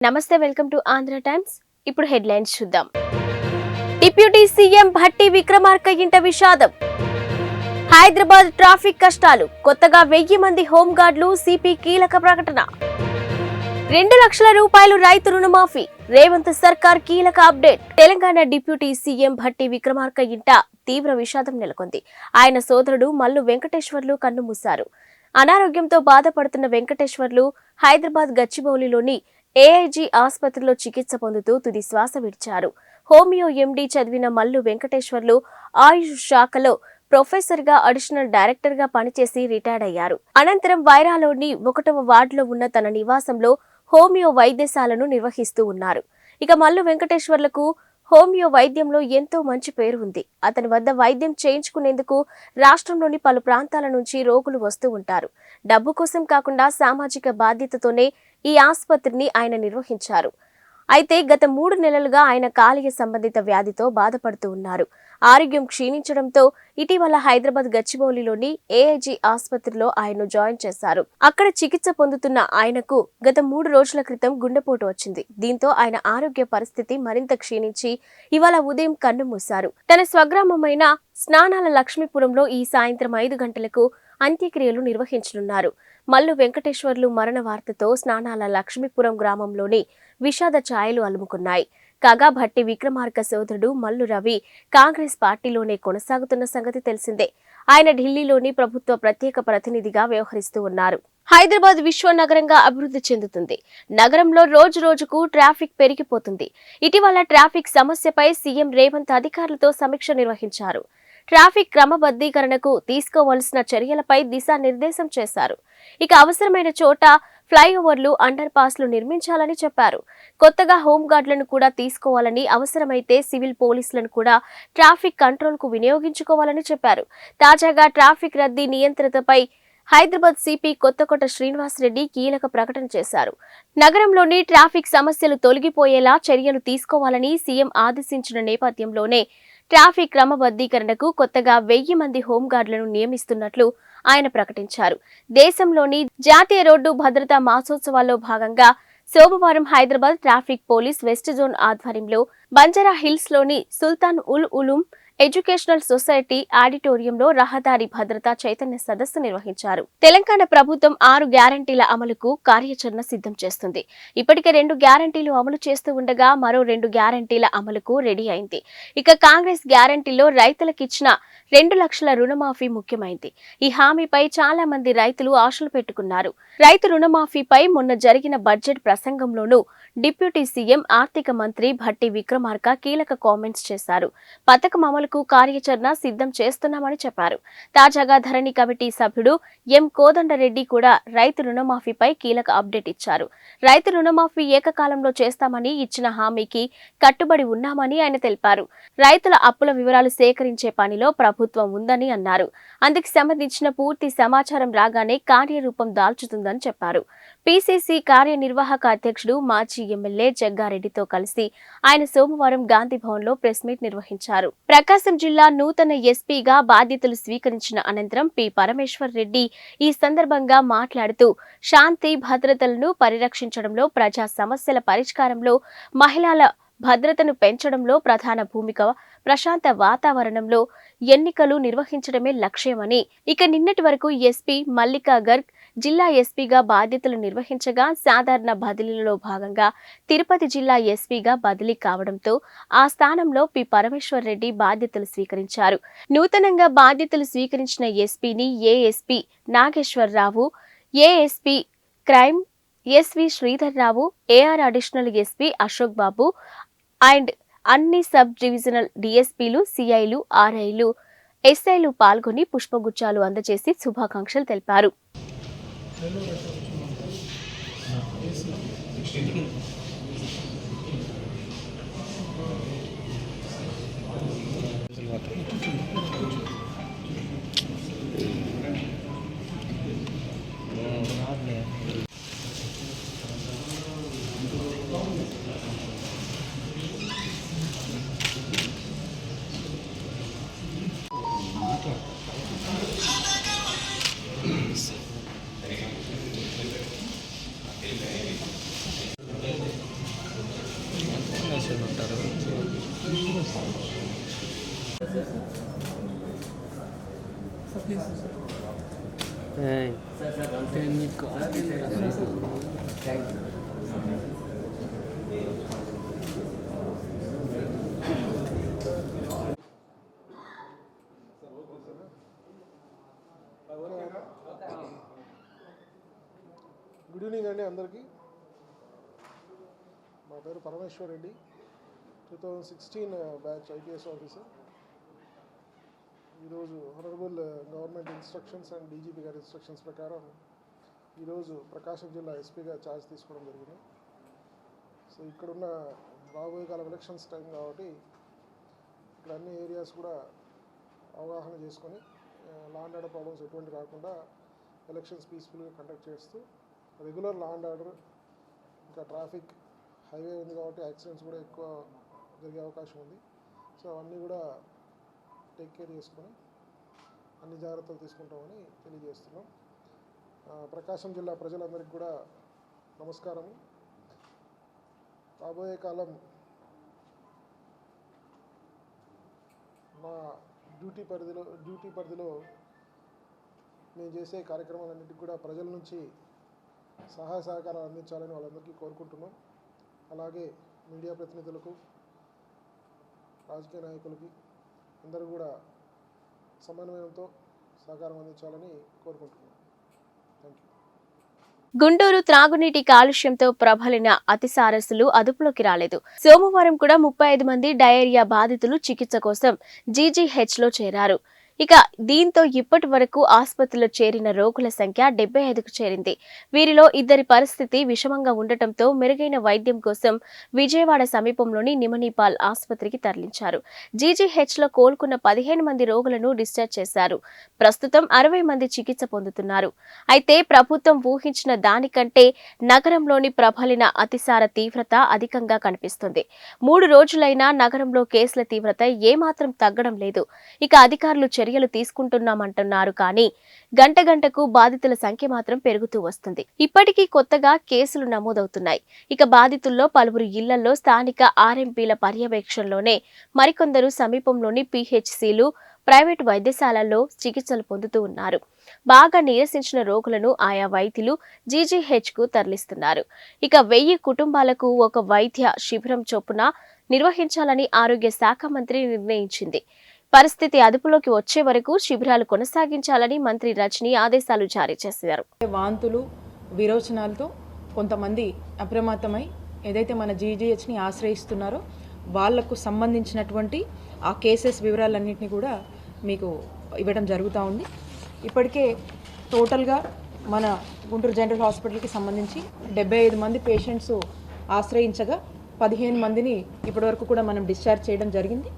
నమస్తే, welcome to Andhra times. ఇప్పుడు headlines చూద్దాం. డిప్యూటీ సీఎం భట్టి విక్రమార్క ఇంట విషాదం. హైదరాబాద్ ట్రాఫిక్ కష్టాలు, కొత్తగా 1000 మంది హోంగార్డులు, సిపి కీలక ప్రకటన. 2 లక్షల రూపాయలు రైతు రుణమాఫీ, రేవంత్ సర్కార్ కీలక update. Telangana deputy CM Bhatti Vikramarka ఇంట తీవ్ర విషాదం నెలకొంది. ఆయన సోదరుడు మల్లు వెంకటేశ్వర్లు కన్నుమూశారు. అనారోగ్యంతో బాధపడుతున్న వెంకటేశ్వర్లు హైదరాబాద్ గచ్చిబౌలిలోని ఏఐజీ ఆసుపత్రిలో చికిత్స పొందుతూ తుది శ్వాస విడిచారు. హోమియో ఎండీ చదివిన మల్లు వెంకటేశ్వర్లు ఆయుష్ శాఖలో ప్రొఫెసర్గా, అడిషనల్ డైరెక్టర్గా పనిచేసి రిటైర్డ్ అయ్యారు. అనంతరం వైరాలోని 1వ వార్డులో ఉన్న తన నివాసంలో హోమియో వైద్యశాలను నిర్వహిస్తూ ఉన్నారు. ఇక మల్లు వెంకటేశ్వర్లకు హోమియో వైద్యంలో ఎంతో మంచి పేరు ఉంది. అతని వద్ద వైద్యం చేయించుకునేందుకు రాష్ట్రంలోని పలు ప్రాంతాల నుంచి రోగులు వస్తూ ఉంటారు. డబ్బు కోసం కాకుండా సామాజిక బాధ్యతతోనే ఈ ఆసుపత్రిని ఆయన నిర్వహించారు. అయితే గత 3 నెలలుగా ఆయన కాలేయ సంబంధిత వ్యాధితో బాధపడుతూ ఉన్నారు. ఆరోగ్యం క్షీణించడంతో ఇటీవల హైదరాబాద్ గచ్చిబౌలిలోని ఏఐజీ ఆసుపత్రిలో ఆయన్ను జాయిన్ చేశారు. అక్కడ చికిత్స పొందుతున్న ఆయనకు గత 3 రోజుల క్రితం గుండెపోటు వచ్చింది. దీంతో ఆయన ఆరోగ్య పరిస్థితి మరింత క్షీణించి ఇవాళ ఉదయం కన్నుమూశారు. తన స్వగ్రామమైన స్నానాల లక్ష్మీపురంలో ఈ సాయంత్రం 5 గంటలకు అంత్యక్రియలు నిర్వహించనున్నారు. మల్లు వెంకటేశ్వర్లు మరణ వార్తతో స్నానాల లక్ష్మీపురం గ్రామంలోని విషాద ఛాయలు అలుముకున్నాయి. కాగా భట్టి విక్రమార్క సోదరుడు మల్లు రవి కాంగ్రెస్ పార్టీలోనే కొనసాగుతున్న సంగతి తెలిసిందే. ఆయన ఢిల్లీలోని ప్రభుత్వ ప్రత్యేక ప్రతినిధిగా వ్యవహరిస్తూ ఉన్నారు. హైదరాబాద్ విశ్వనగరంగా అభివృద్ధి చెందుతుంది. నగరంలో రోజు రోజుకు ట్రాఫిక్ పెరిగిపోతుంది. ఇటీవల ట్రాఫిక్ సమస్యపై సీఎం రేవంత్ అధికారులతో సమీక్ష నిర్వహించారు. ట్రాఫిక్ క్రమబద్ధీకరణకు తీసుకోవాల్సిన చర్యలపై దిశానిర్దేశం చేశారు. ఇక అవసరమైన చోట ఫ్లైఓవర్లు, అండర్ పాస్లు నిర్మించాలని చెప్పారు. కొత్తగా హోంగార్డులను కూడా తీసుకోవాలని, అవసరమైతే సివిల్ పోలీసులను కూడా ట్రాఫిక్ కంట్రోల్కు వినియోగించుకోవాలని చెప్పారు. తాజాగా ట్రాఫిక్ రద్దీ నియంత్రణపై హైదరాబాద్ సిపి కొత్తకోట శ్రీనివాసరెడ్డి కీలక ప్రకటన చేశారు. నగరంలోని ట్రాఫిక్ సమస్యలు తొలగిపోయేలా చర్యలు తీసుకోవాలని సీఎం ఆదేశించిన నేపథ్యంలోనే ట్రాఫిక్ క్రమబద్ధీకరణకు కొత్తగా 1000 మంది హోంగార్డులను నియమిస్తున్నట్లు ఆయన ప్రకటించారు. దేశంలోని జాతీయ రోడ్డు భద్రతా మాసోత్సవాల్లో భాగంగా సోమవారం Hyderabad traffic police west zone ఆధ్వర్యంలో బంజారా హిల్స్ లోని సుల్తాన్ ఉల్ ఉలూం ఎడ్యుకేషనల్ సొసైటీ ఆడిటోరియంలో రహదారి భద్రతా చైతన్య సదస్సు నిర్వహించారు. తెలంగాణ ప్రభుత్వం 6 గ్యారంటీల అమలుకు కార్యాచరణ సిద్ధం చేస్తుంది. ఇప్పటికే 2 గ్యారంటీలు అమలు చేస్తూ ఉండగా మరో 2 గ్యారంటీల అమలుకు రెడీ అయింది. ఇక కాంగ్రెస్ గ్యారంటీలో రైతులకిచ్చిన 2 లక్షల రుణమాఫీ ముఖ్యమైంది. ఈ హామీపై చాలా మంది రైతులు ఆశలు పెట్టుకున్నారు. రైతు రుణమాఫీపై మొన్న జరిగిన బడ్జెట్ ప్రసంగంలోనూ డిప్యూటీ సీఎం ఆర్థిక మంత్రి భట్టి విక్రమార్క కీలక కామెంట్స్ చేశారు. పథకం అమలుకు కార్యాచరణ సిద్ధం చేస్తున్నామని చెప్పారు. తాజాగా ధరణి కమిటీ సభ్యుడు ఎం కోదండరెడ్డి కూడా రైతు రుణమాఫీపై కీలక అప్డేట్ ఇచ్చారు. రైతు రుణమాఫీ ఏకకాలంలో చేస్తామని ఇచ్చిన హామీకి కట్టుబడి ఉన్నామని ఆయన తెలిపారు. రైతుల అప్పుల వివరాలు సేకరించే పనిలో ప్రభుత్వం ఉందని అన్నారు. అందుకు సంబంధించిన పూర్తి సమాచారం రాగానే కార్యరూపం దాల్చుతుందని చెప్పారు. పీసీసీ కార్యనిర్వాహక అధ్యక్షుడు మాజీ ఎమ్మెల్యే జగ్గారెడ్డితో కలిసి ఆయన సోమవారం గాంధీభవన్లో ప్రెస్ మీట్ నిర్వహించారు. ప్రకాశం జిల్లా నూతన ఎస్పీగా బాధ్యతలు స్వీకరించిన అనంతరం పి పరమేశ్వర్ రెడ్డి ఈ సందర్భంగా మాట్లాడుతూ శాంతి భద్రతలను పరిరక్షించడంలో, ప్రజా సమస్యల పరిష్కారంలో, మహిళల భద్రతను పెంచడంలో ప్రధాన భూమిక, ప్రశాంత వాతావరణంలో ఎన్నికలు నిర్వహించడమే లక్ష్యమని, ఇక నిన్నటి వరకు ఎస్పీ మల్లికా గర్గ్ జిల్లా ఎస్పీగా బాధ్యతలు నిర్వహించగా సాధారణ బదిలీలో భాగంగా తిరుపతి జిల్లా ఎస్పీగా బదిలీ కావడంతో ఆ స్థానంలో పి పరమేశ్వర్ రెడ్డి బాధ్యతలు స్వీకరించారు. నూతనంగా బాధ్యతలు స్వీకరించిన ఎస్పీని ASP Nageswara Rao, ASP crime SV Sridhar Rao, AR additional SP Ashok Babu and అన్ని సబ్ డివిజనల్ డిఎస్పీలు, సిఐలు, ఆర్ఐలు, ఎస్ఐలు పాల్గొని పుష్పగుచ్చాలు అందజేసి శుభాకాంక్షలు తెలిపారు. గుడ్ ఈవినింగ్ అండి అందరికీ. మా పేరు Parameshwar Reddy, 2016 batch IPS officer. ఈరోజు honourable government instructions and DGP గారి ఇన్స్ట్రక్షన్స్ ప్రకారం ఈరోజు ప్రకాశం జిల్లా ఎస్పీగా ఛార్జ్ తీసుకోవడం జరిగింది. సో ఇక్కడున్న రాబోయే కాలం ఎలక్షన్స్ టైం కాబట్టి ఇక్కడ అన్ని ఏరియాస్ కూడా అవగాహన చేసుకొని లా అండ్ ఆర్డర్ ప్రాబ్లమ్స్ ఎటువంటి రాకుండా ఎలక్షన్స్ పీస్ఫుల్గా కండక్ట్ చేస్తూ రెగ్యులర్ లా అండ్ ఆర్డర్, ఇంకా ట్రాఫిక్ హైవే ఉంది కాబట్టి యాక్సిడెంట్స్ కూడా ఎక్కువ జరిగే అవకాశం ఉంది. సో అవన్నీ కూడా టేక్ కేర్ చేసుకొని అన్ని జాగ్రత్తలు తీసుకుంటామని తెలియజేస్తున్నాం. ప్రకాశం జిల్లా ప్రజలందరికీ కూడా నమస్కారం. రాబోయే కాలం మా డ్యూటీ పరిధిలో మేము చేసే కార్యక్రమాలన్నింటికి కూడా ప్రజల నుంచి సహాయ సహకారాలు అందించాలని వాళ్ళందరికీ కోరుకుంటున్నాం. అలాగే మీడియా ప్రతినిధులకు, రాజకీయ నాయకులకి అందరూ కూడా సమన్వయంతో సహకారం అందించాలని కోరుకుంటున్నాం. Thank you. గుంటూరు త్రాగునీటి కాలుష్యంతో ప్రబలిన అతిసారస్సులు అదుపులోకి రాలేదు. సోమవారం కూడా 35 మంది డయేరియా బాధితులు చికిత్స కోసం జీజీహెచ్లో చేరారు. ఇక దీంతో ఇప్పటి వరకు ఆసుపత్రిలో చేరిన రోగుల సంఖ్య 75కు చేరింది. వీరిలో 2 పరిస్థితి విషమంగా ఉండటంతో మెరుగైన వైద్యం కోసం విజయవాడ సమీపంలోని నిమనీపాల్ ఆసుపత్రికి తరలించారు. జీజీహెచ్లో కోలుకున్న 15 మంది రోగులను డిశ్చార్జ్ చేశారు. ప్రస్తుతం 60 మంది చికిత్స పొందుతున్నారు. అయితే ప్రభుత్వం ఊహించిన దానికంటే నగరంలోని ప్రబలిన అతిసార తీవ్రత అధికంగా కనిపిస్తుంది. 3 రోజులైనా నగరంలో కేసుల తీవ్రత ఏమాత్రం తగ్గడం లేదు. ఇక అధికారులు చర్యలు తీసుకుంటున్నామంటున్నారు కానీ గంటకు బాధితుల సంఖ్య మాత్రం పెరుగుతూ వస్తుంది. ఇప్పటికీ కొత్తగా కేసులు నమోదవుతున్నాయి. ఇక బాధితుల్లో పలువురు ఇళ్లలో స్థానిక ఆర్ఎంపీల పర్యవేక్షణలోనే మరికొందరు సమీపంలోని పీహెచ్సీలు, ప్రైవేటు వైద్యశాలల్లో చికిత్సలు పొందుతూ ఉన్నారు. బాగా నీరసించిన రోగులను ఆయా వైద్యులు జీజీహెచ్కు తరలిస్తున్నారు. ఇక 1000 కుటుంబాలకు ఒక వైద్య శిబిరం చొప్పున నిర్వహించాలని ఆరోగ్య శాఖ మంత్రి నిర్ణయించింది. పరిస్థితి అదుపులోకి వచ్చే వరకు శిబిరాలు కొనసాగించాలని మంత్రి రజనీ ఆదేశాలు జారీ చేశారు. వాంతులు, విరోచనాలతో కొంతమంది అప్రమత్తమై ఏదైతే మన జీజీహెచ్ని ఆశ్రయిస్తున్నారో వాళ్లకు సంబంధించినటువంటి ఆ కేసెస్ వివరాలన్నింటినీ కూడా మీకు ఇవ్వడం జరుగుతూ ఉంది. ఇప్పటికే టోటల్గా మన గుంటూరు జనరల్ హాస్పిటల్కి సంబంధించి 75 మంది పేషెంట్స్ ఆశ్రయించగా 15 మందిని ఇప్పటివరకు కూడా మనం డిశ్చార్జ్ చేయడం జరిగింది.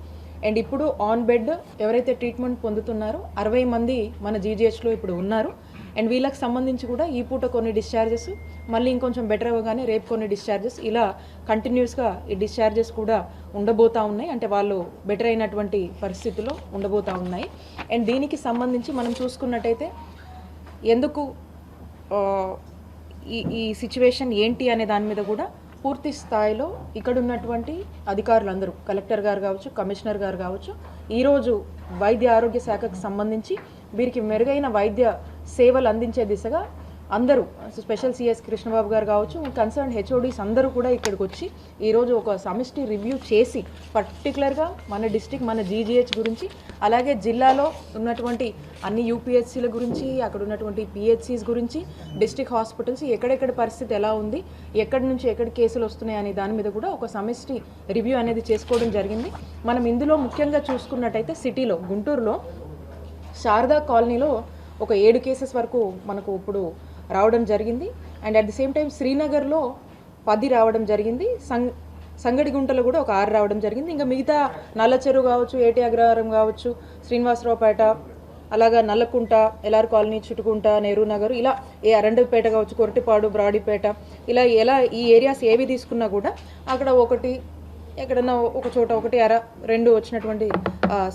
అండ్ ఇప్పుడు ఆన్ బెడ్ ఎవరైతే ట్రీట్మెంట్ పొందుతున్నారో 60 మంది మన జీజీహెచ్లో ఇప్పుడు ఉన్నారు. అండ్ వీళ్ళకి సంబంధించి కూడా ఈ పూట కొన్ని డిశ్చార్జెస్, మళ్ళీ ఇంకొంచెం బెటర్ అవ్వగానే రేపు కొన్ని డిశ్చార్జెస్, ఇలా కంటిన్యూస్గా ఈ డిశ్చార్జెస్ కూడా ఉండబోతూ ఉన్నాయి. అంటే వాళ్ళు బెటర్ అయినటువంటి పరిస్థితుల్లో ఉండబోతూ ఉన్నాయి. అండ్ దీనికి సంబంధించి మనం చూసుకున్నట్టయితే ఎందుకు ఈ సిచ్యువేషన్ ఏంటి అనే దాని మీద కూడా పూర్తి స్థాయిలో ఇక్కడ ఉన్నటువంటి అధికారులందరూ, కలెక్టర్ గారు కావచ్చు, కమిషనర్ గారు కావచ్చు, ఈరోజు వైద్య ఆరోగ్య శాఖకు సంబంధించి వీరికి మెరుగైన వైద్య సేవలు అందించే దిశగా అందరూ, స్పెషల్ సిఎస్ కృష్ణబాబు గారు కావచ్చు, కన్సర్న్ హెచ్ఓడీస్ అందరూ కూడా ఇక్కడికి వచ్చి ఈరోజు ఒక సమిష్టి రివ్యూ చేసి పర్టికులర్గా మన డిస్ట్రిక్ట్, మన జీజీహెచ్ గురించి, అలాగే జిల్లాలో ఉన్నటువంటి అన్ని యూపీహెచ్సీల గురించి, అక్కడ ఉన్నటువంటి పిహెచ్సిస్ గురించి, డిస్ట్రిక్ట్ హాస్పిటల్స్ ఎక్కడెక్కడ పరిస్థితి ఎలా ఉంది, ఎక్కడి నుంచి ఎక్కడ కేసులు వస్తున్నాయి అనే దాని మీద కూడా ఒక సమిష్టి రివ్యూ అనేది చేసుకోవడం జరిగింది. మనం ఇందులో ముఖ్యంగా చూసుకున్నట్టయితే సిటీలో, గుంటూరులో శారదా కాలనీలో ఒక 7 కేసెస్ వరకు మనకు ఇప్పుడు రావడం జరిగింది. And at the same time శ్రీనగర్లో 10 రావడం జరిగింది. సంగడిగుంటలో కూడా ఒక 6 రావడం జరిగింది. ఇంకా మిగతా నల్లచెరువు కావచ్చు, ఏటి అగ్రహారం కావచ్చు, శ్రీనివాసరావుపేట, అలాగా నల్లకుంట, ఎల్ఆర్ కాలనీ, చుట్టుకుంట, నెహ్రూ నగర్, ఇలా అరండపేట కావచ్చు, కొరటిపాడు, బ్రాడీపేట, ఇలా ఈ ఏరియాస్ ఏవి తీసుకున్నా కూడా అక్కడ ఒకటి, ఎక్కడన్నా ఒక చోట 1, 2 వచ్చినటువంటి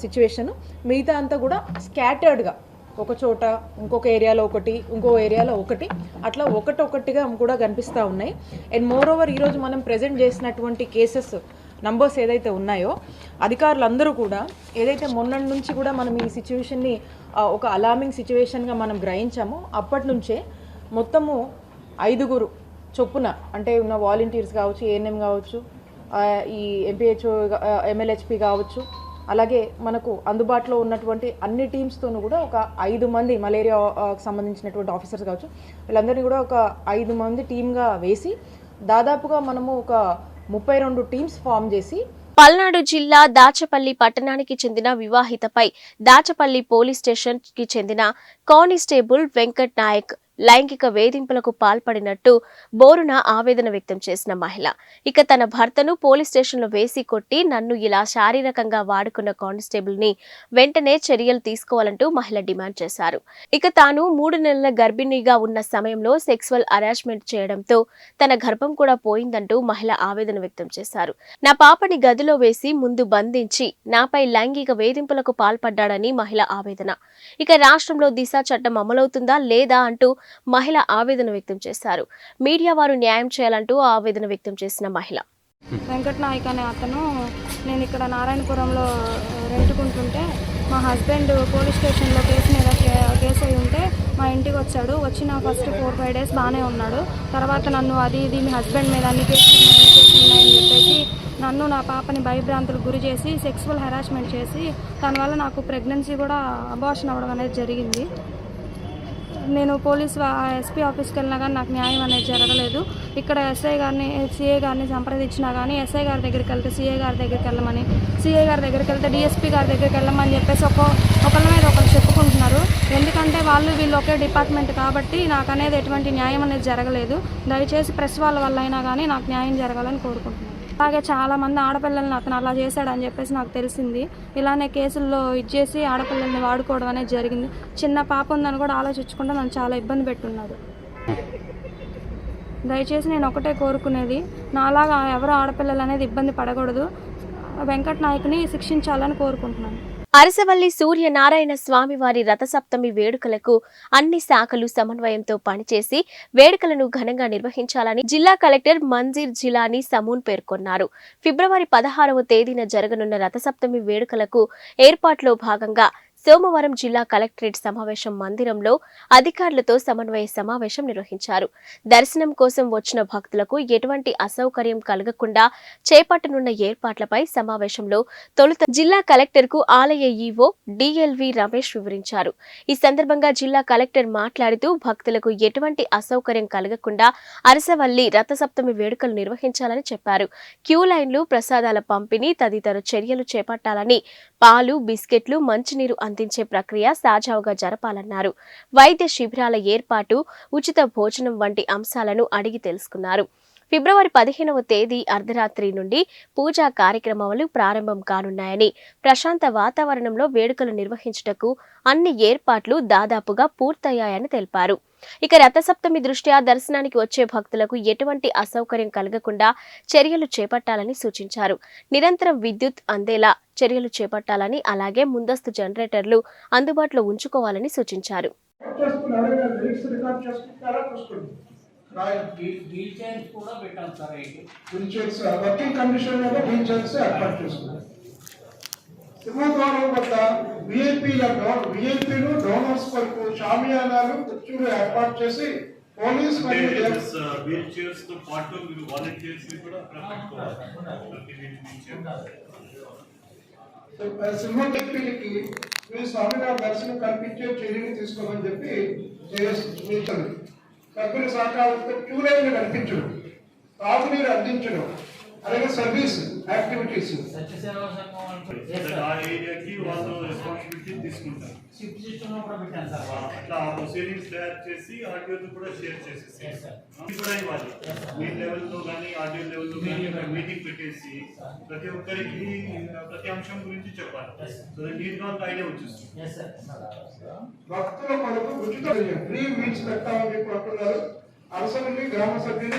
సిచ్యువేషను. మిగతా అంతా కూడా స్కాటర్డ్గా ఒక చోట, ఇంకొక ఏరియాలో ఒకటి, ఇంకో ఏరియాలో ఒకటి, అట్లా ఒక్కొక్కటిగా కూడా కనిపిస్తూ ఉన్నాయి. అండ్ మోర్ ఓవర్ ఈరోజు మనం ప్రజెంట్ చేసినటువంటి కేసెస్ నంబర్స్ ఏదైతే ఉన్నాయో అధికారులందరూ కూడా ఏదైతే మొన్నటి నుంచి కూడా మనం ఈ సిచ్యువేషన్ని ఒక అలార్మింగ్ సిచ్యువేషన్గా మనం గ్రహించామో అప్పటి నుంచే మొత్తము 5 చొప్పున అంటే ఉన్న వాలంటీర్స్ కావచ్చు, ఏఎన్ఎం కావచ్చు, ఈ ఎంపీహెచ్ఓ ఎంఎల్హెచ్పి కావచ్చు, అలాగే మనకు అందుబాటులో ఉన్నటువంటి అన్ని టీమ్స్తోనూ కూడా ఒక 5 మంది మలేరియాకి సంబంధించినటువంటి ఆఫీసర్స్ కావచ్చు, వీళ్ళందరినీ కూడా ఒక 5 మంది టీమ్గా వేసి దాదాపుగా మనము ఒక 32 టీమ్స్ ఫామ్ చేసి పల్నాడు జిల్లా దాచపల్లి పట్టణానికి చెందిన వివాహితపై దాచపల్లి పోలీస్ స్టేషన్ కి చెందిన కానిస్టేబుల్ వెంకట్ నాయక్ లైంగిక వేధింపులకు పాల్పడినట్టు బోరున ఆవేదన వ్యక్తం చేసిన మహిళ ఇక తన భర్తను పోలీస్ స్టేషన్లో వేసి కొట్టి నన్ను ఇలా శారీరకంగా వాడుకున్న కానిస్టేబుల్ ని వెంటనే చర్యలు తీసుకోవాలంటూ మహిళ డిమాండ్ చేశారు. ఇక తాను 3 నెలల గర్భిణిగా ఉన్న సమయంలో సెక్సువల్ హరాస్మెంట్ చేయడంతో తన గర్భం కూడా పోయిందంటూ మహిళ ఆవేదన వ్యక్తం చేశారు. నా పాపని గదిలో వేసి ముందు బంధించి నాపై లైంగిక వేధింపులకు పాల్పడ్డాడని మహిళ ఆవేదన. ఇక రాష్ట్రంలో దిశ చట్టం అమలవుతుందా లేదా అంటూ మహిళ ఆవేదన వ్యక్తం చేశారు. మీడియా వారు న్యాయం చేయాలంటూ ఆవేదన వ్యక్తం చేసిన మహిళ వెంకట్ నాయక్ అనే అతను నేను ఇక్కడ నారాయణపురంలో రెంటుకుంటుంటే మా హస్బెండ్ పోలీస్ స్టేషన్లో కేసు అయి ఉంటే మా ఇంటికి వచ్చాడు. వచ్చిన ఫస్ట్ 4-5 డేస్ బాగానే ఉన్నాడు. తర్వాత నన్ను అది ఇది మీ హస్బెండ్ మీద అన్ని కేసులు ఉన్నాయని చెప్పేసి నన్ను నా పాపని భయభ్రాంతులకు గురి చేసి సెక్సువల్ హెరాస్మెంట్ చేసి దానివల్ల నాకు ప్రెగ్నెన్సీ కూడా అబార్షన్ అవ్వడం అనేది జరిగింది. నేను ఎస్పీ ఆఫీస్కి వెళ్ళినా కానీ నాకు న్యాయం అనేది జరగలేదు. ఇక్కడ సిఐ గారిని సంప్రదించినా కానీ ఎస్ఐ గారి దగ్గరికి వెళ్తే సిఐ గారి దగ్గరికి వెళ్ళమని, సిఐ గారి దగ్గరికి వెళ్తే డిఎస్పీ గారి దగ్గరికి వెళ్ళమని చెప్పేసి ఒకళ్ళ మీద ఒకరు చెప్పుకుంటున్నారు. ఎందుకంటే వీళ్ళు ఒకే డిపార్ట్మెంట్ కాబట్టి నాకు అనేది ఎటువంటి న్యాయం అనేది జరగలేదు. దయచేసి ప్రెస్ వాళ్ళ వల్ల అయినా కానీ నాకు న్యాయం జరగాలని కోరుకుంటున్నాను. అలాగే చాలామంది ఆడపిల్లల్ని అతను అలా చేశాడని చెప్పేసి నాకు తెలిసింది. ఇలానే కేసుల్లో ఇచ్చేసి ఆడపిల్లల్ని వాడుకోవడం అనేది జరిగింది. చిన్న పాప ఉందని కూడా ఆలోచించకుండా నన్ను చాలా ఇబ్బంది పెట్టున్నాడు. దయచేసి నేను ఒకటే కోరుకునేది, నాలాగా ఎవరు ఆడపిల్లలు అనేది ఇబ్బంది పడకూడదు. వెంకట్ నాయక్ని శిక్షించాలని కోరుకుంటున్నాను. అరసవల్లి సూర్యనారాయణ స్వామివారి రథసప్తమి వేడుకలకు అన్ని శాఖలు సమన్వయంతో పనిచేసి వేడుకలను ఘనంగా నిర్వహించాలని జిల్లా కలెక్టర్ మంజీర్ జిలానీ సమూన్ పేర్కొన్నారు. ఫిబ్రవరి 16వ తేదీన జరగనున్న రథసప్తమి వేడుకలకు ఏర్పాట్లో భాగంగా సోమవారం జిల్లా కలెక్టరేట్ సమావేశం మందిరంలో అధికారులతో సమన్వయ సమావేశం నిర్వహించారు. దర్శనం కోసం వచ్చిన భక్తులకు ఎటువంటి అసౌకర్యం కలగకుండా చేపట్టనున్న ఏర్పాట్లపై సమావేశంలో తొలుత జిల్లా కలెక్టర్కు ఆలయ ఈవో డిఎల్వి రమేష్ వివరించారు. ఈ సందర్భంగా జిల్లా కలెక్టర్ మాట్లాడుతూ భక్తులకు ఎటువంటి అసౌకర్యం కలగకుండా అరసవల్లి రథసప్తమి వేడుకలు నిర్వహించాలని చెప్పారు. క్యూ లైన్లు, ప్రసాదాల పంపిణీ తదితర చర్యలు చేపట్టాలని, పాలు, బిస్కెట్లు, మంచినీరు అందించే ప్రక్రియ సజావుగా జరపాలన్నారు. వైద్య శిబిరాల ఏర్పాటు, ఉచిత భోజనం వంటి అంశాలను అడిగి తెలుసుకున్నారు. ఫిబ్రవరి 15వ తేదీ అర్ధరాత్రి నుండి పూజా కార్యక్రమాలు ప్రారంభం కానున్నాయని, ప్రశాంత వాతావరణంలో వేడుకలు నిర్వహించుటకు అన్ని ఏర్పాట్లు దాదాపుగా పూర్తయ్యాయని తెలిపారు. ఇక రథసప్తమి దృష్ట్యా దర్శనానికి వచ్చే భక్తులకు ఎటువంటి అసౌకర్యం కలగకుండా చర్యలు చేపట్టాలని సూచించారు. నిరంతరం విద్యుత్ అందేలా చర్యలు చేపట్టాలని, అలాగే ముందస్తు జనరేటర్లు అందుబాటులో ఉంచుకోవాలని సూచించారు. సింహద్వారం వద్ద విఐపీలు డోనర్స్ కొరకు షామియానాలు, కుర్చీలు ఏర్పాటు చేసి పోలీస్ వీల్ చైర్స్ తో పాటు మీరు వాలంటీర్స్ కూడా సింహద్వారికి మీ స్వామివారి దర్శనం కల్పించే చర్యలు తీసుకోమని చెప్పి సూచించారు. సభ్యుల సహకారంతో క్యూ లైన్లు కల్పించడం, తాగునీరు అందించడం, అలాగే సర్వీస్ యాక్టివిటీస్ ఆ ఏరియాకి వాళ్ళు రెస్పాన్సిబిలిటీ తీసుకుంటారు. అట్లా ప్రొసీడింగ్స్ తయారు చేసి ఆడియోతో కూడా షేర్ చేసేసి కూడా ఇవ్వాలి. మీ లెవెల్లో కానీ ఆడియో లెవెల్లో కానీ మీటింగ్ పెట్టేసి ప్రతి ఒక్కరికి ప్రతి అంశం గురించి చెప్పాలి. సో నీట్ గా ఐడియా వచ్చేస్తుంది. భక్తుల కొరకు ఉచిత ఫ్రీ మీల్స్ పెట్టామని చెప్పి అంటున్నారు. అరసవల్లి గ్రామ సభ్యులు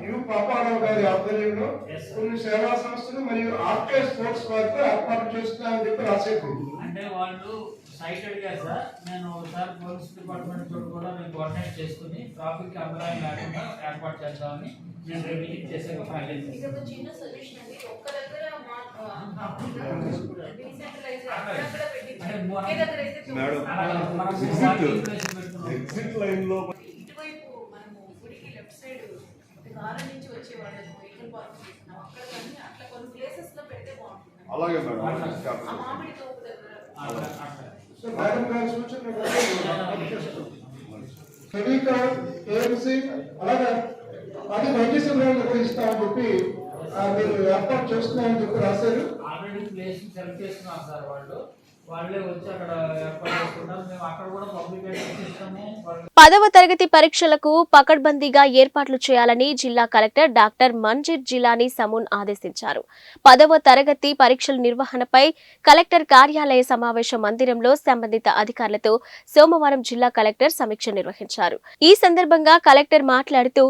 యు పాపారావు గారి ఆధ్వర్యంలో కొన్ని సేవా సంస్థలు మరియు ఆర్కే స్పోర్ట్స్ వారితో ఏర్పాటు చేస్తున్నారని చెప్పి రాసేది. అంటే వాళ్ళు సైట్ అడిగారు సార్. నేను సార్ పోలీస్ డిపార్ట్మెంట్ తోటి కూడా మేము కోఆర్డినేట్ చేసుకుని ట్రాఫిక్ అంతరాయం లేకుండా ఏర్పాటు చేద్దామని నేను మీటింగ్ చేసే ఫైనల్ ఇది ఒక చిన్న సొల్యూషన్ అండి. ఒక్క దగ్గర ఎగ్జిట్ లైన్ లో ఇటువైపు మనము గుడికి లెఫ్ట్ సైడ్ కారు నుంచి వచ్చే వాళ్ళకి వెహికల్ పార్క్ చేస్తున్నాం అక్కడ కానీ అట్లా కొన్ని ప్లేసెస్ లో పెడితే బాగుంటుంది. అలాగే మేడం. ఆ మామిడి తోపు దగ్గర సో మేడం గారి సూచన ఏఎంసీ అలాగే అది వైద్య శిబిరాలు నిర్వహిస్తామని చెప్పి మీరు ఏర్పాటు చేస్తున్నామని చెప్పి రాశారు. ఆల్రెడీ ప్లేస్ సెలెక్ట్ చేసుకున్నారు సార్ వాళ్ళే వచ్చి అక్కడ ఏర్పాటు చేసుకుంటారు. మేము అక్కడ కూడా పబ్లికేషన్ ఇస్తాము. 10వ తరగతి పరీక్షలకు పకడ్బందీగా ఏర్పాట్లు చేయాలని జిల్లా కలెక్టర్ డాక్టర్ మంజీర్ జిలానీ సమూన్ ఆదేశించారు. 10వ తరగతి పరీక్షల నిర్వహణపై కలెక్టర్ కార్యాలయ సమావేశ మందిరంలో సంబంధిత అధికారులతో సోమవారం జిల్లా కలెక్టర్ సమీక్ష నిర్వహించారు. ఈ సందర్భంగా కలెక్టర్ మాట్లాడుతూ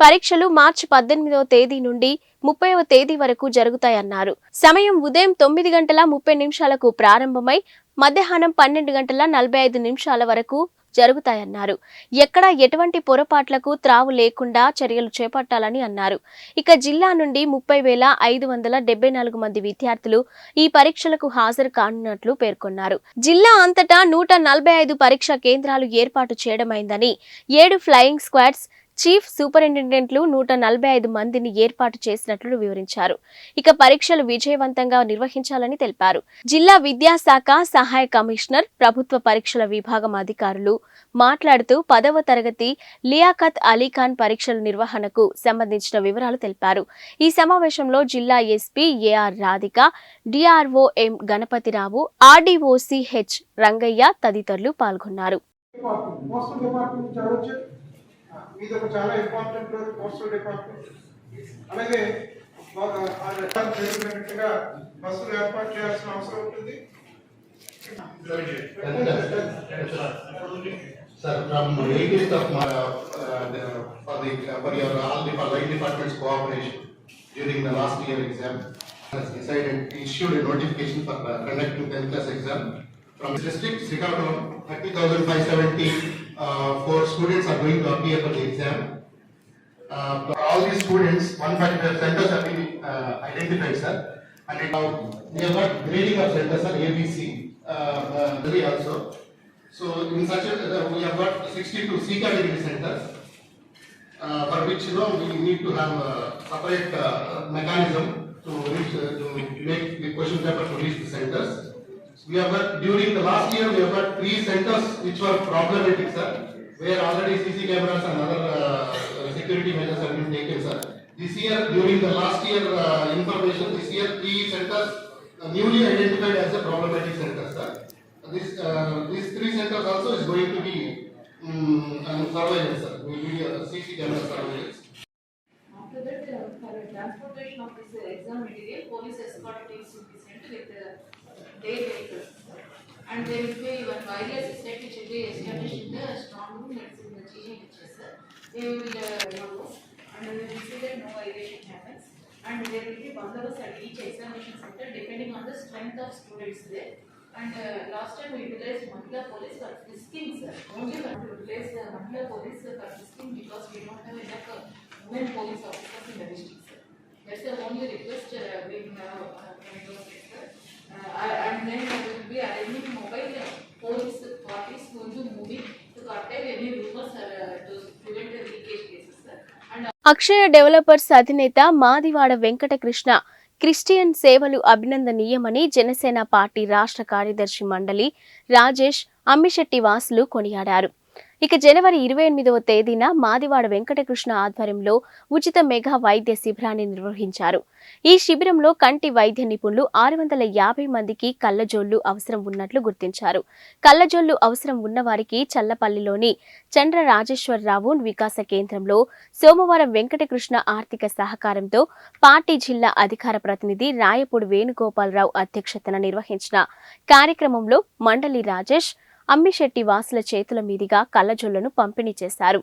పరీక్షలు మార్చి 18వ తేదీ నుండి 30వ తేదీ వరకు జరుగుతాయన్నారు. సమయం ఉదయం 9:30 ప్రారంభమై మధ్యాహ్నం 12:45 వరకు జరుగుతాయన్నారు. ఎక్కడా ఎటువంటి పొరపాట్లకు త్రావు లేకుండా చర్యలు చేపట్టాలని అన్నారు. ఇక జిల్లా నుండి 30,574 మంది విద్యార్థులు ఈ పరీక్షలకు హాజరు కానున్నట్లు పేర్కొన్నారు. జిల్లా అంతటా 145 పరీక్షా కేంద్రాలు ఏర్పాటు చేయడమైందని 7 ఫ్లయింగ్ స్క్వాడ్స్ చీఫ్ సూపరింటెండెంట్లు 145 మందిని ఏర్పాటు చేసినట్లు వివరించారు. ఇక పరీక్షలు విజయవంతంగా నిర్వహించాలని తెలిపారు. జిల్లా విద్యాశాఖ సహాయ కమిషనర్ ప్రభుత్వ పరీక్షల విభాగం అధికారులు మాట్లాడుతూ 10వ తరగతి లియాఖత్ అలీఖాన్ పరీక్షల నిర్వహణకు సంబంధించిన వివరాలు తెలిపారు. ఈ సమావేశంలో జిల్లా SP AR Radhika, DRO M Ganapathi Rao, RDO C H Rangaiah తదితరులు పాల్గొన్నారు. ఇది ఒక చాలా ఇంపార్టెంట్ రోల్ పోస్టల్ డిపార్ట్మెంట్. అలాగే జరిగినట్టుగా బస్సులు ఏర్పాటు చేయాల్సిన అవసరం ఉంటుంది. Sir, from 18th of for your all the line departments cooperation during the last year exam, has decided issued a notification for conducting 10th class exam from district Srikakulam. 30,570 4 students are going to appear for the exam. All these students, 155 centers have been identified, sir. And now we have got grading of centers, sir, ABC, also. So in such a, we have got 62 C category centers, for which we need to have a separate mechanism to reach, to make the question paper to reach the centers. We have got, during the last year, we have got 3 centers which were problematic, sir, where already CC cameras and other security measures have been taken, sir. This year, during the last year information, this year 3 centers newly identified as a problematic centers, sir. These 3 centers also is going to be surveillance, sir. We will CC camera surveillance. After that, for transportation of this exam material, police escort teams will be sent with their vehicles. And there will be one wireless set which will be established in the strong room that's in the GH, sir. They will know and we will see that no violation happens. And there will be bandobast at each examination center depending on the strength of students there. And last time we utilized Mahila police for frisking, sir. Only we have to replace the Mahila police for frisking because we don't have enough women police officers in the district, sir. That's the only request we have sir. And then we will be arranging mobile police parties going to moving to curtail any rumors to prevent the leakage cases, sir. And Akshaya developers అధినేత Madiwada Venkatakrishna Christian సేవలు అభినందనీయమని Janasena party రాష్ట్ర కార్యదర్శి మండలి రాజేష్ అమ్మిశెట్టి వాసులు కొనియాడారు. ఇక జనవరి 28వ తేదీన మాదివాడ వెంకటకృష్ణ ఆధ్వర్యంలో ఉచిత మెగా వైద్య శిబిరాన్ని నిర్వహించారు. ఈ శిబిరంలో కంటి వైద్య నిపుణులు 650 మందికి కళ్లజోళ్లు అవసరం ఉన్నట్లు గుర్తించారు. కళ్లజోళ్లు అవసరం ఉన్నవారికి చల్లపల్లిలోని చంద్ర రాజేశ్వరరావు వికాస కేంద్రంలో సోమవారం వెంకటకృష్ణ ఆర్థిక సహకారంతో పార్టీ జిల్లా అధికార ప్రతినిధి రాయపూడి వేణుగోపాలరావు అధ్యక్షతన నిర్వహించిన కార్యక్రమంలో మండలి రాజేష్ అమ్మిశెట్టి వాసుల చేతుల మీదుగా కళ్లజోళ్లను పంపిణీ చేశారు.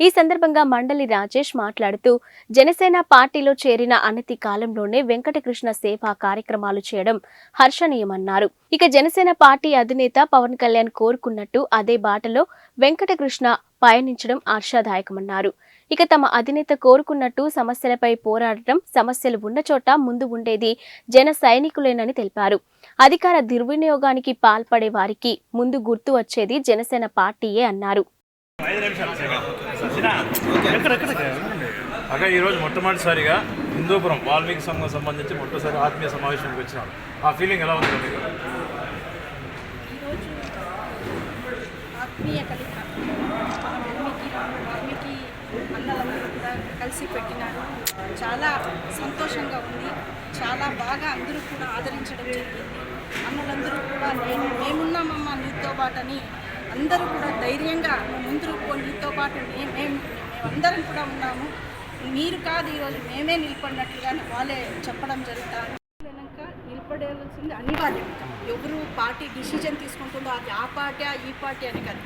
ఈ సందర్భంగా మండలి రాజేష్ మాట్లాడుతూ జనసేన పార్టీలో చేరిన అనతి కాలంలోనే వెంకటకృష్ణ సేవా కార్యక్రమాలు చేయడం హర్షణీయమన్నారు. ఇక జనసేన పార్టీ అధినేత పవన్ కళ్యాణ్ కోరుకున్నట్టు అదే బాటలో వెంకటకృష్ణ పయనించడం ఆశాదాయకమన్నారు. ఇక తమ అధినేత కోరుకున్నట్టు సమస్యలపై పోరాడటం, సమస్యలు ఉన్న చోట ముందు ఉండేది జన సైనికులేనని తెలిపారు. అధికార దుర్వినియోగానికి పాల్పడే వారికి ముందు గుర్తు వచ్చేది జనసేన పార్టీయే అన్నారు. ఈరోజు మొట్టమొదటిసారిగా హిందూపురం వాల్మీకి సంఘం సంబంధించి మొట్టమొదటిసారి ఆత్మీయ సమావేశానికి వచ్చినాడు. ఆ ఫీలింగ్ ఎలా ఉంది మీకు? ఆత్మీయ కలిక వాల్మీకి అన్నలందరూ కూడా కలిసి పెట్టినారు. చాలా సంతోషంగా ఉంది. చాలా బాగా అందరూ కూడా ఆదరించడం జరిగింది. అన్నలందరూ కూడా మేమున్నామమ్మా నీతో పాటని అందరూ కూడా ధైర్యంగా ముందుకు నీతో పాటు మేమందరం కూడా ఉన్నాము, మీరు కాదు ఈరోజు మేమే నిలబడినట్లుగానే వాళ్ళే చెప్పడం జరుగుతారు. నిలబడాల్సింది అనివార్యం. ఎవరు పార్టీ డిసిజన్ తీసుకుంటుందో అది ఆ పార్టీ ఈ పార్టీ అని కాదు,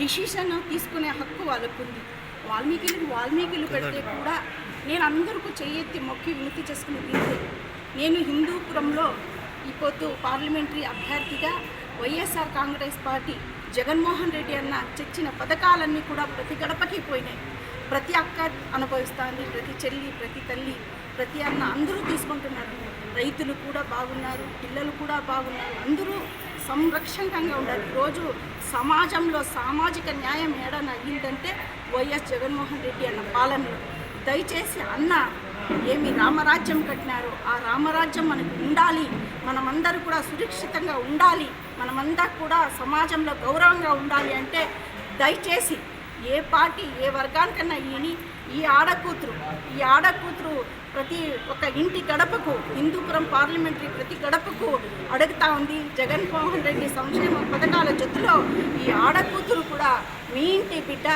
డిసిషన్ తీసుకునే హక్కు వాళ్ళకు ఉంది. వాల్మీకిలు పెడితే కూడా నేను అందరికీ చెయ్యెత్తి మొక్కి వినతి చేసుకుని నేను హిందూపురంలో ఇప్పుడు పార్లమెంటరీ అభ్యర్థిగా వైఎస్ఆర్ కాంగ్రెస్ పార్టీ జగన్మోహన్ రెడ్డి అన్న తెచ్చిన పథకాలన్నీ కూడా ప్రతి గడపకి పోయినాయి. ప్రతి అక్క అనుభవిస్తుంది, ప్రతి చెల్లి, ప్రతి తల్లి, ప్రతి అన్న అందరూ తీసుకుంటున్నారు. రైతులు కూడా బాగున్నారు, పిల్లలు కూడా బాగున్నారు, అందరూ సంరక్షణంగా ఉండాలి. ఈరోజు సమాజంలో సామాజిక న్యాయం ఏడన అయ్యిందంటే వైఎస్ జగన్మోహన్ రెడ్డి అన్న పాలనలో. దయచేసి అన్న ఏమి రామరాజ్యం కట్టినారో ఆ రామరాజ్యం మనకు ఉండాలి, మనమందరూ కూడా సురక్షితంగా ఉండాలి, మనమంతా కూడా సమాజంలో గౌరవంగా ఉండాలి అంటే దయచేసి ఏ పార్టీ ఏ వర్గానికన్నా ఈ ఆడకూతురు ప్రతి ఒక్క ఇంటి గడపకు హిందూపురం పార్లమెంటరీ ప్రతి గడపకు అడుగుతా ఉంది. జగన్మోహన్ రెడ్డి సంక్షేమ పథకాల జొత్తులో ఈ ఆడకూతురు కూడా మీ ఇంటి బిడ్డ.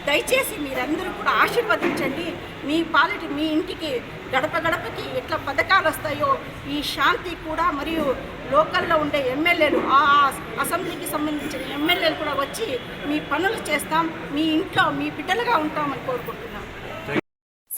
దయచేసి మీరందరూ కూడా ఆశీర్వదించండి. మీ ఇంటికి గడప గడపకి ఎట్లా పథకాలు వస్తాయో ఈ శాంతి కూడా మరియు లోకల్లో ఉండే ఎమ్మెల్యేలు ఆ అసెంబ్లీకి సంబంధించిన ఎమ్మెల్యేలు కూడా వచ్చి మీ పనులు చేస్తాం, మీ ఇంట్లో మీ బిడ్డలుగా ఉంటామని కోరుకుంటున్నాం.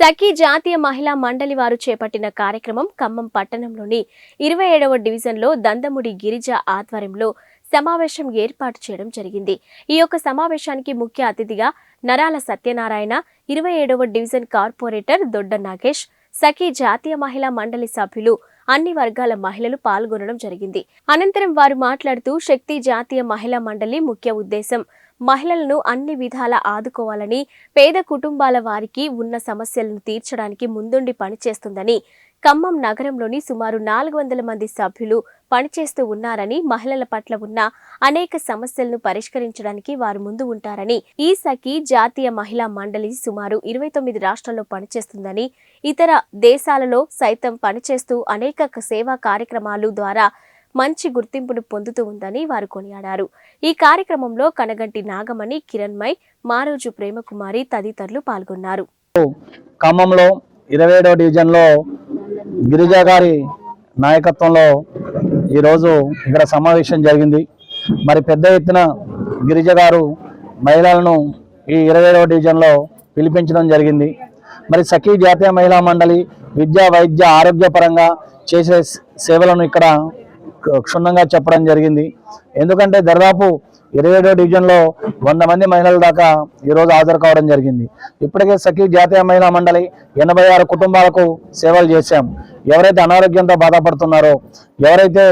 సఖీ జాతీయ మహిళా మండలి వారు చేపట్టిన కార్యక్రమం ఖమ్మం పట్టణంలోని 27వ డివిజన్లో దందముడి గిరిజ ఆధ్వర్యంలో సమావేశం ఏర్పాటు చేయడం జరిగింది. ఈ యొక్క సమావేశానికి ముఖ్య అతిథిగా నరాల సత్యనారాయణ, 27వ డివిజన్ కార్పొరేటర్ దొడ్డ నాగేష్, సఖీ జాతీయ మహిళా మండలి సభ్యులు, అన్ని వర్గాల మహిళలు పాల్గొనడం జరిగింది. అనంతరం వారు మాట్లాడుతూ శక్తి జాతీయ మహిళా మండలి ముఖ్య ఉద్దేశం మహిళలను అన్ని విధాలా ఆదుకోవాలని, పేద కుటుంబాల వారికి ఉన్న సమస్యలను తీర్చడానికి ముందుండి పనిచేస్తుందని, ఖమ్మం నగరంలోని సుమారు 400 మంది సభ్యులు పనిచేస్తూ ఉన్నారని, మహిళల పట్ల ఉన్న అనేక సమస్యలను పరిష్కరించడానికి వారు ముందు ఉంటారని, ఈ సఖీ జాతీయ మహిళా మండలి సుమారు 29 రాష్ట్రాల్లో పనిచేస్తుందని, ఇతర దేశాలలో సైతం పనిచేస్తూ అనేక సేవా కార్యక్రమాలు ద్వారా మంచి గుర్తింపును పొందుతూ ఉందని వారు కొనియాడారు. ఈ కార్యక్రమంలో కనగంటి నాగమణి, కిరణ్మయ్, మారోజు ప్రేమకుమారి తదితరులు పాల్గొన్నారు. ఖమ్మంలో 27వ డివిజన్లో గిరిజ గారి నాయకత్వంలో ఈరోజు ఇక్కడ సమావేశం జరిగింది. మరి పెద్ద ఎత్తున గిరిజ గారు మహిళలను ఈ 27వ డివిజన్లో పిలిపించడం జరిగింది. మరి సఖీ జాతీయ మహిళా మండలి విద్యా, వైద్య, ఆరోగ్యపరంగా చేసే సేవలను ఇక్కడ క్షుణ్ణంగా చెప్పడం జరిగింది. ఎందుకంటే దాదాపు 27వ డివిజన్లో 100 మంది మహిళల దాకా ఈరోజు హాజరు కావడం జరిగింది. ఇప్పటికే సఖీ జాతీయ మహిళా మండలి 86 కుటుంబాలకు సేవలు చేశాం. ఎవరైతే అనారోగ్యంతో బాధపడుతున్నారో, ఎవరైతే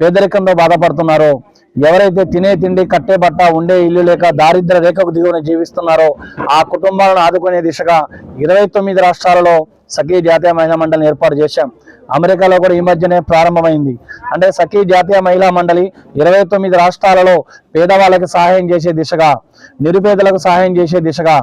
పేదరికంతో బాధపడుతున్నారో, ఎవరైతే తినే తిండి, కట్టే బట్ట, ఉండే ఇల్లు లేక దారిద్ర్య రేఖకు దిగువన జీవిస్తున్నారో ఆ కుటుంబాలను ఆదుకునే దిశగా 29 రాష్ట్రాలలో సఖీ జాతీయ మహిళా మండలిని ఏర్పాటు చేశాం. అమెరికాలో కూడా ఈ మధ్యనే ప్రారంభమైంది. అంటే సఖీ జాతీయ మహిళా మండలి 29 రాష్ట్రాలలో పేదవాళ్ళకి సహాయం చేసే దిశగా, నిరుపేదలకు సహాయం చేసే దిశగా,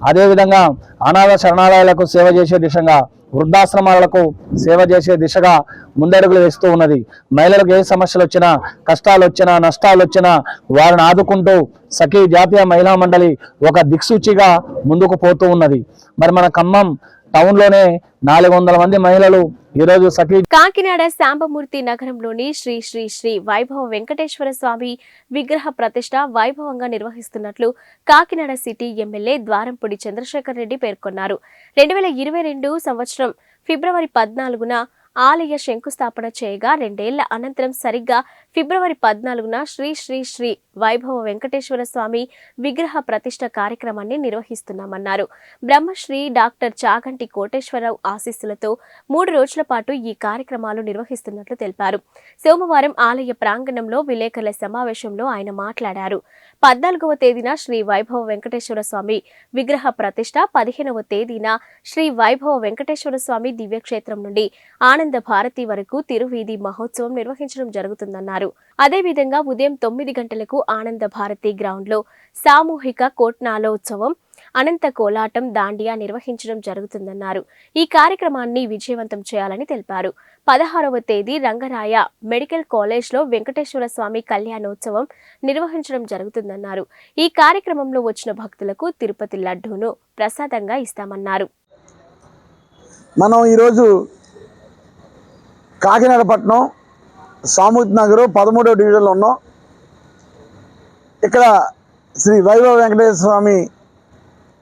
అదేవిధంగా అనాథ శరణాలయాలకు సేవ చేసే దిశగా, వృద్ధాశ్రమాలకు సేవ చేసే దిశగా ముందడుగులు వేస్తూ ఉన్నది. మహిళలకు ఏ సమస్యలు వచ్చినా, కష్టాలు వచ్చినా, నష్టాలు వచ్చినా వారిని ఆదుకుంటూ సఖీ జాతీయ మహిళా మండలి ఒక దిక్సూచిగా ముందుకు పోతూ ఉన్నది. మరి మన ఖమ్మం టౌన్లోనే 400 మంది మహిళలు ఈరోజు సఖీ. కాకినాడ శాంబమూర్తి నగరంలోని శ్రీ శ్రీ శ్రీ వైభవ వెంకటేశ్వర స్వామి విగ్రహ ప్రతిష్ట వైభవంగా నిర్వహిస్తున్నట్లు కాకినాడ సిటీ ఎమ్మెల్యే ద్వారంపూడి చంద్రశేఖర్ రెడ్డి పేర్కొన్నారు. 2022 సంవత్సరం ఫిబ్రవరి 14న ఆలయ శంకుస్థాపన చేయగా 2 ఏళ్ల అనంతరం సరిగ్గా ఫిబ్రవరి 14న శ్రీ శ్రీ శ్రీ వైభవ వెంకటేశ్వర స్వామి విగ్రహ ప్రతిష్ఠ కార్యక్రమాన్ని నిర్వహిస్తున్నామన్నారు. బ్రహ్మశ్రీ డాక్టర్ చాగంటి కోటేశ్వరరావు ఆశీస్సులతో 3 రోజుల పాటు ఈ కార్యక్రమాలు నిర్వహిస్తున్నట్లు తెలిపారు. సోమవారం ఆలయ ప్రాంగణంలో విలేకరుల సమావేశంలో ఆయన మాట్లాడారు. 14వ తేదీన శ్రీ వైభవ వెంకటేశ్వర స్వామి విగ్రహ ప్రతిష్ఠ, 15వ తేదీన శ్రీ వైభవ వెంకటేశ్వర స్వామి దివ్యక్షేత్రం నుండి ఆనంద భారతి వరకు తిరువీధి మహోత్సవం నిర్వహించడం జరుగుతుందన్నారు. అదేవిధంగా ఉదయం 9 గంటలకు ఆనంద భారతి గ్రౌండ్లో సామూహిక కోట్నాలోత్సవం, అనంత కోలాటం, దాండియా నిర్వహించడం జరుగుతుందన్నారు. ఈ కార్యక్రమాన్ని విజయవంతం చేయాలని తెలిపారు. 16వ తేదీ రంగరాయ మెడికల్ కాలేజ్లో వెంకటేశ్వర స్వామి కళ్యాణోత్సవం నిర్వహించడం జరుగుతుందన్నారు. ఈ కార్యక్రమంలో వచ్చిన భక్తులకు తిరుపతి లడ్డూను ప్రసాదంగా ఇస్తామన్నారు. మనం ఈరోజు కాకినాడ పట్టణం సామూహిక నగర్ 13వ డివిజన్లో ఉన్నాం. ఇక్కడ శ్రీ వైభవ వెంకటేశ్వర స్వామి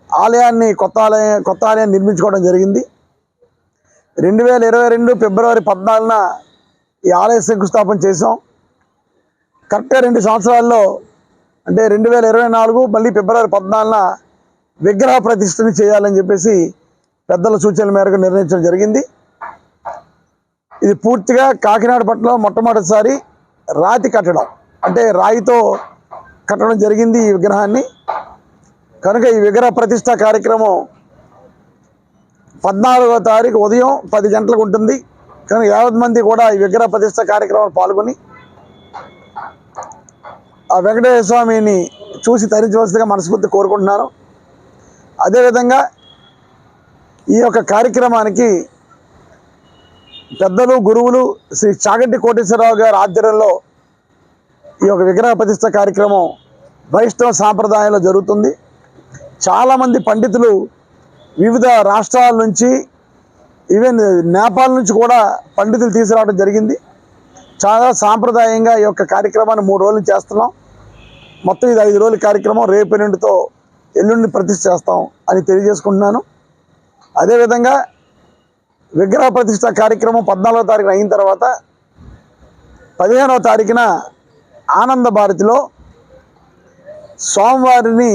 ఆలయాన్ని కొత్త ఆలయాన్ని నిర్మించుకోవడం జరిగింది. 2022 ఫిబ్రవరి 14న ఈ ఆలయ శంకుస్థాపన చేసాం. కరెక్ట్గా 2 సంవత్సరాల్లో అంటే 2024 మళ్ళీ ఫిబ్రవరి 14న విగ్రహ ప్రతిష్టని చేయాలని చెప్పేసి పెద్దల సూచనల మేరకు నిర్ణయించడం జరిగింది. ఇది పూర్తిగా కాకినాడ పట్టణంలో మొట్టమొదటిసారి రాతి కట్టడం, అంటే రాయితో కట్టడం జరిగింది ఈ విగ్రహాన్ని. కనుక ఈ విగ్రహ ప్రతిష్ట కార్యక్రమం 14వ తారీఖు ఉదయం 10 గంటలకు ఉంటుంది. కనుక 50 మంది కూడా ఈ విగ్రహ ప్రతిష్ట కార్యక్రమంలో పాల్గొని ఆ వెంకటేశ్వర స్వామిని చూసి తరించవలసిందిగా మనస్ఫూర్తి కోరుకుంటున్నాను. అదేవిధంగా ఈ యొక్క కార్యక్రమానికి పెద్దలు, గురువులు శ్రీ చాగంటి కోటేశ్వరరావు గారి ఆధ్వర్యంలో ఈ యొక్క విగ్రహ ప్రతిష్ట కార్యక్రమం వైష్ణవ సాంప్రదాయంలో జరుగుతుంది. చాలామంది పండితులు వివిధ రాష్ట్రాల నుంచి, ఈవెన్ నేపాల్ నుంచి కూడా పండితులు తీసుకురావడం జరిగింది. చాలా సాంప్రదాయంగా ఈ యొక్క కార్యక్రమాన్ని 3 రోజులు చేస్తున్నాం. మొత్తం ఇది 5 రోజుల కార్యక్రమం. రేపు ఎల్లుండి ప్రతిష్ఠ చేస్తాం అని తెలియజేసుకుంటున్నాను. అదేవిధంగా విగ్రహ ప్రతిష్ఠ కార్యక్రమం 14వ తారీఖున అయిన తర్వాత 15వ తారీఖున ఆనంద భారతిలో స్వామివారిని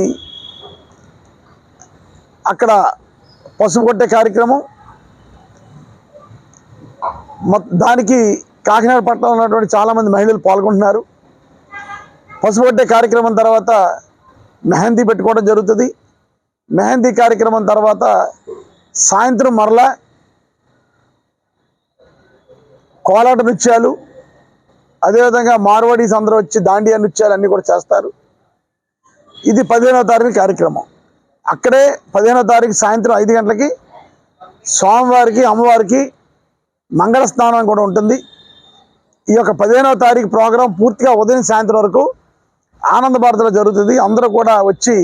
అక్కడ పసుపు కొట్టే కార్యక్రమం, దానికి కాకినాడ పట్టణంలో ఉన్నటువంటి చాలామంది మహిళలు పాల్గొంటున్నారు. పసుపు కొట్టే కార్యక్రమం తర్వాత మెహందీ పెట్టుకోవడం జరుగుతుంది. మెహందీ కార్యక్రమం తర్వాత సాయంత్రం మరలా కోలాట నృత్యాలు, అదేవిధంగా మార్వాడీస్ అందరూ వచ్చి దాండియా నృత్యాలు అన్నీ కూడా చేస్తారు. ఇది 15వ తారీఖు కార్యక్రమం. అక్కడే 15వ తారీఖు సాయంత్రం 5 గంటలకి స్వామివారికి, అమ్మవారికి మంగళ స్నానం కూడా ఉంటుంది. ఈ యొక్క 15వ తారీఖు ప్రోగ్రాం పూర్తిగా ఉదయం సాయంత్రం వరకు ఆనంద భారతిలో జరుగుతుంది. అందరూ కూడా వచ్చి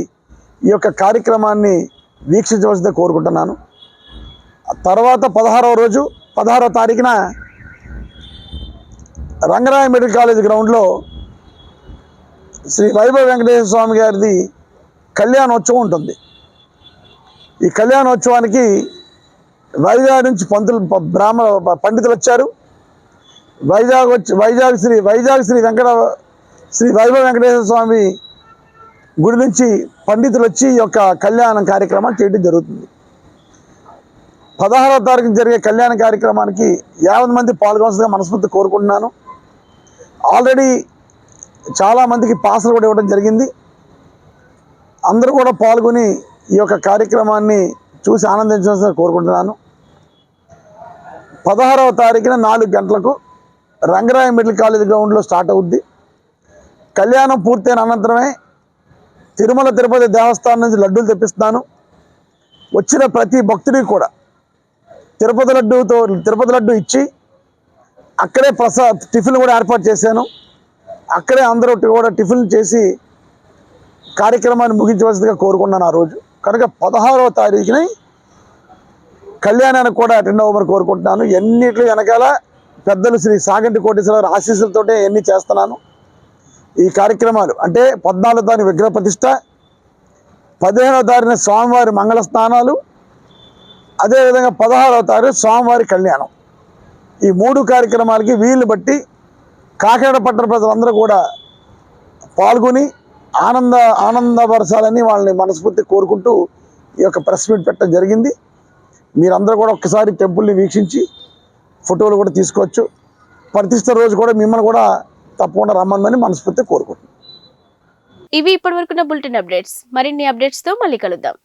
ఈ యొక్క కార్యక్రమాన్ని వీక్షించవలసిందే కోరుకుంటున్నాను. తర్వాత 16వ తారీఖున రంగరాయ మెడికల్ కాలేజ్ గ్రౌండ్లో శ్రీ వైభవ వెంకటేశ్వర స్వామి గారిది కళ్యాణోత్సవం ఉంటుంది. ఈ కళ్యాణోత్సవానికి వైజాగ్ నుంచి పండితులు వచ్చారు. వైజాగ్ శ్రీ వైభవ వెంకటేశ్వర స్వామి గుడి నుంచి పండితులు వచ్చి ఈ యొక్క కళ్యాణ కార్యక్రమం చేయడం జరుగుతుంది. 16వ తారీఖున జరిగే కళ్యాణ కార్యక్రమానికి 50 మంది పాల్గొనవలసిందిగా మనస్ఫూర్తి కోరుకుంటున్నాను. ఆల్రెడీ చాలామందికి పాసులు కూడా ఇవ్వడం జరిగింది. అందరూ కూడా పాల్గొని ఈ యొక్క కార్యక్రమాన్ని చూసి ఆనందించాల్సిందిగా కోరుకుంటున్నాను. 16వ తారీఖున 4 గంటలకు రంగరాయ మెడికల్ కాలేజ్ గ్రౌండ్లో స్టార్ట్ అవుద్ది. కళ్యాణం పూర్తయిన అనంతరమే తిరుమల తిరుపతి దేవస్థానం నుంచి లడ్డూలు తెప్పిస్తాను. వచ్చిన ప్రతి భక్తుడికి కూడా తిరుపతి లడ్డు ఇచ్చి అక్కడే టిఫిన్ కూడా ఏర్పాటు చేశాను. అక్కడే అందరూ కూడా టిఫిన్ చేసి కార్యక్రమాన్ని ముగించవలసిందిగా కోరుకున్నాను ఆ రోజు. కనుక 16వ తారీఖుని కళ్యాణానికి కూడా అటెండ్ అవ్వమని కోరుకుంటున్నాను. ఎన్నిటి వెనకాల పెద్దలు శ్రీ సాగంటి కోటేశ్వరరావు ఆశీస్సులతోటే ఎన్ని చేస్తున్నాను. ఈ కార్యక్రమాలు అంటే 14వ తారీఖు విగ్రహ ప్రతిష్ట, 15వ తారీఖున స్వామివారి మంగళ స్నానాలు, అదేవిధంగా 16వ తారీఖు స్వామివారి కళ్యాణం. ఈ 3 కార్యక్రమాలకి వీలు బట్టి కాకినాడ పట్టణ ప్రజలందరూ కూడా పాల్గొని ఆనందపరచాలని వాళ్ళని మనస్ఫూర్తి కోరుకుంటూ ఈ యొక్క ప్రెస్ మీట్ పెట్టడం జరిగింది. మీరందరూ కూడా ఒక్కసారి టెంపుల్ని వీక్షించి ఫోటోలు కూడా తీసుకోవచ్చు. ప్రతిష్ట రోజు కూడా మిమ్మల్ని కూడా తప్పకుండా రమ్మని మనస్ఫూర్తి కోరుకుంటున్నాను. ఇవి ఇప్పటివరకున్న బులెటిన్ అప్డేట్స్. మరిన్ని అప్డేట్స్తో మళ్ళీ కలుద్దాం.